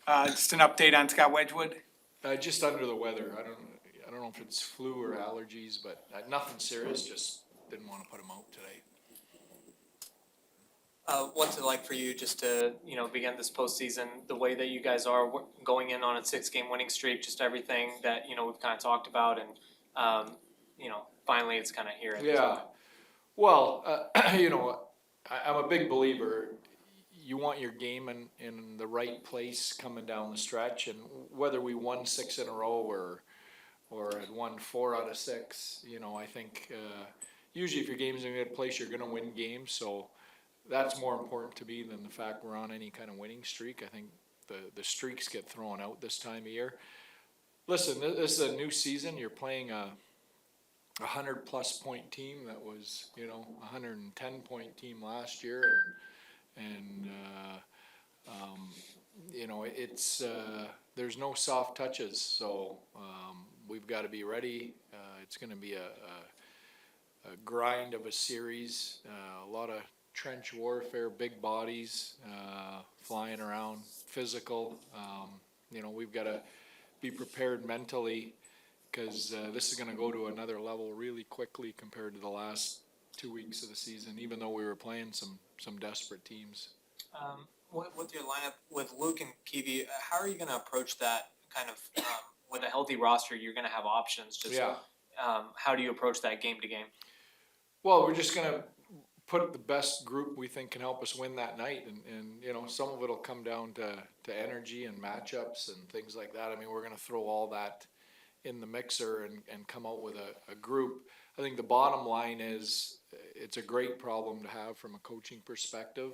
Just an update on Scott Wedgwood. Just under the weather. I don't know if it's flu or allergies, but nothing serious. Just didn't want to put him out today. What's it like for you just to, begin this postseason the way that you guys are going in on a 6-game winning streak, just everything that, we've kind of talked about and, finally it's kind of here. Yeah. Well, I'm a big believer. You want your game in the right place coming down the stretch, and whether we won 6 in a row or had won 4 out of 6, I think usually if your game's in a good place, you're going to win games. So that's more important to me than the fact we're on any kind of winning streak. I think the streaks get thrown out this time of year. Listen, this is a new season. You're playing a 100-plus point team that was, 110-point team last year, and it's there's no soft touches. So we've got to be ready. It's going to be a grind of a series. A lot of trench warfare, big bodies flying around, physical. We've got to be prepared mentally because this is going to go to another level really quickly compared to the last 2 weeks of the season, even though we were playing some desperate teams. With your lineup with Luke and Kiwi, how are you going to approach that kind of with a healthy roster? You're going to have options. How do you approach that game to game? Well, we're just going to put the best group we think can help us win that night, and some of it'll come down to energy and matchups and things like that. I mean, we're going to throw all that in the mixer and come out with a group. I think the bottom line is it's a great problem to have from a coaching perspective.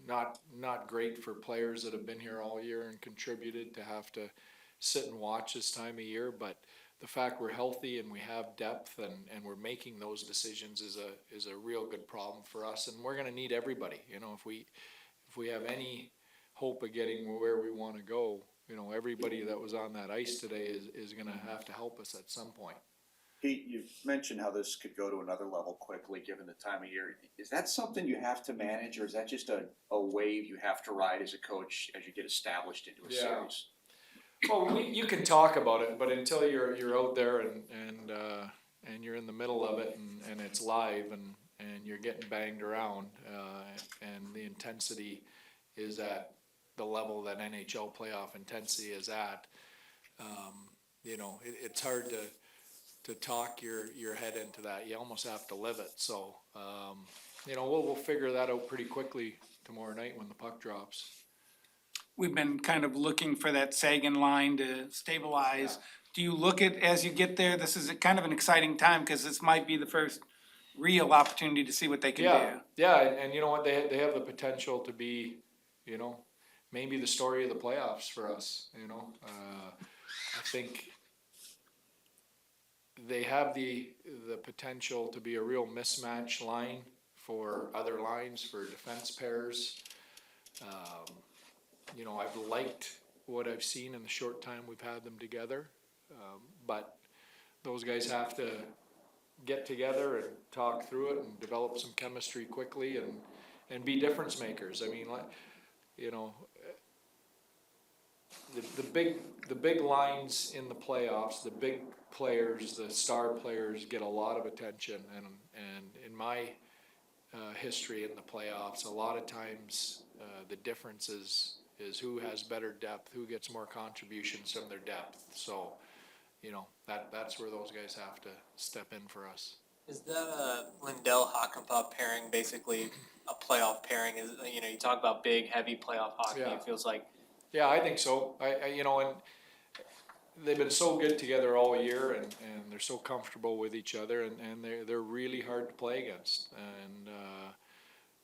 Not great for players that have been here all year and contributed to have to sit and watch this time of year, but the fact we're healthy and we have depth and we're making those decisions is a real good problem for us, and we're going to need everybody. If we have any hope of getting where we want to go, everybody that was on that ice today is going to have to help us at some point. Pete, you've mentioned how this could go to another level quickly given the time of year. Is that something you have to manage, or is that just a wave you have to ride as a coach as you get established into a series? Well, you can talk about it, but until you're out there and you're in the middle of it and it's live and you're getting banged around and the intensity is at the level that NHL playoff intensity is at, it's hard to talk your head into that. You almost have to live it. So, we'll figure that out pretty quickly tomorrow night when the puck drops. We've been kind of looking for that Sagan line to stabilize. Yeah. Do you look at, as you get there, this is kind of an exciting time because this might be the first real opportunity to see what they can do. Yeah, and you know what, they have the potential to be, maybe the story of the playoffs for us. I think they have the potential to be a real mismatch line for other lines, for defense pairs. I've liked what I've seen in the short time we've had them together, but those guys have to get together and talk through it and develop some chemistry quickly and be difference makers. I mean, the big lines in the playoffs, the big players, the star players get a lot of attention, and in my history in the playoffs, a lot of times the difference is who has better depth, who gets more contributions from their depth. So, that's where those guys have to step in for us. Is that a Lindell-Hakanpää pairing basically a playoff pairing? You talk about big, heavy playoff hockey. Yeah. It feels like. Yeah, I think so. And they've been so good together all year, and they're so comfortable with each other, and they're really hard to play against, and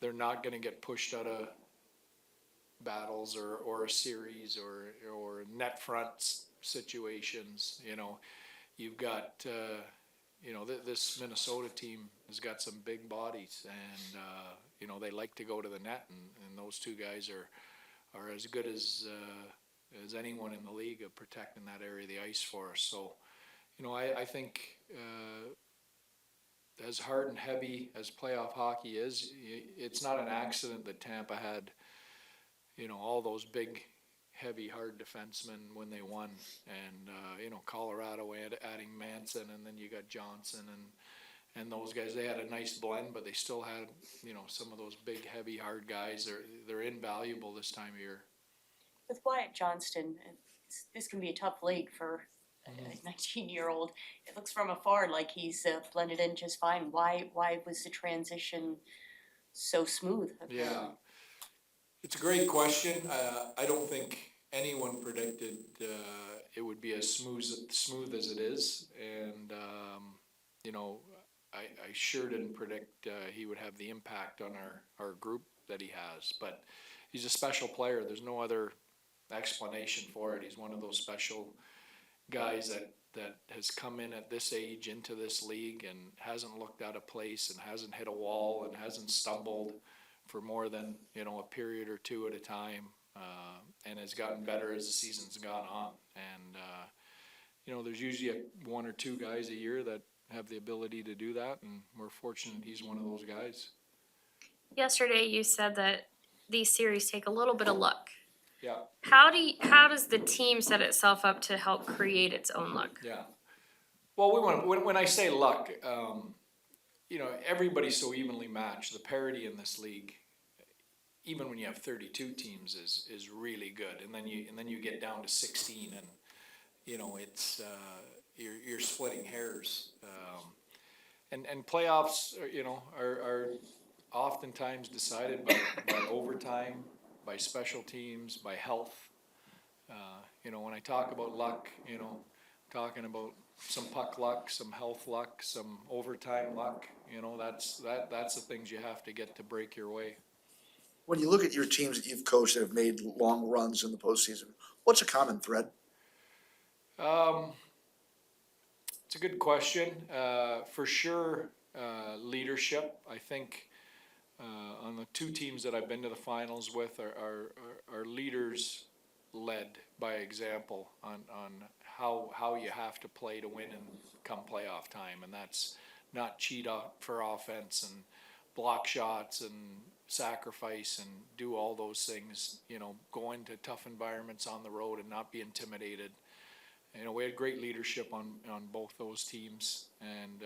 they're not going to get pushed out of battles or a series or net front situations. You've got this Minnesota team has got some big bodies, and they like to go to the net, and those two guys are as good as anyone in the league of protecting that area of the ice for us. So, I think as hard and heavy as playoff hockey is, it's not an accident that Tampa had, you know, all those big, heavy, hard defensemen when they won. And, you know, Colorado adding Manson, and then you got Johnson and those guys. They had a nice blend, but they still had, you know, some of those big, heavy, hard guys. They're invaluable this time of year. With Wyatt Johnston, this can be a tough league for a 19-year-old. It looks from afar like he's blended in just fine. Why was the transition so smooth? Yeah, it's a great question. I don't think anyone predicted it would be as smooth as it is, and you know, I sure didn't predict he would have the impact on our group that he has. But he's a special player. There's no other explanation for it. He's one of those special guys that has come in at this age into this league and hasn't looked out of place and hasn't hit a wall and hasn't stumbled for more than, you know, a period or two at a time, and has gotten better as the season's gone on. And you know, there's usually one or two guys a year that have the ability to do that, and we're fortunate he's one of those guys. Yesterday you said that these series take a little bit of luck. Yeah. How does the team set itself up to help create its own luck? Yeah. Well, when I say luck, you know, everybody's so evenly matched. The parity in this league, even when you have 32 teams, is really good. And then you get down to 16, and you know, it's you're splitting hairs. And playoffs, you know, are oftentimes decided by overtime, by special teams, by health. You know, when I talk about luck, you know, talking about some puck luck, some health luck, some overtime luck. You know, that's the things you have to get to break your way. When you look at your teams that you've coached that have made long runs in the postseason, what's a common thread? It's a good question. For sure, leadership. I think on the two teams that I've been to the finals with, our leaders led by example on how you have to play to win and come playoff time, and that's not cheat for offense and block shots and sacrifice and do all those things. You know, go into tough environments on the road and not be intimidated. You know, we had great leadership on both those teams, and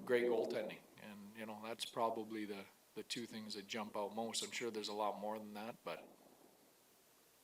great goaltending. And you know, that's probably the two things that jump out most. I'm sure there's a lot more than that, but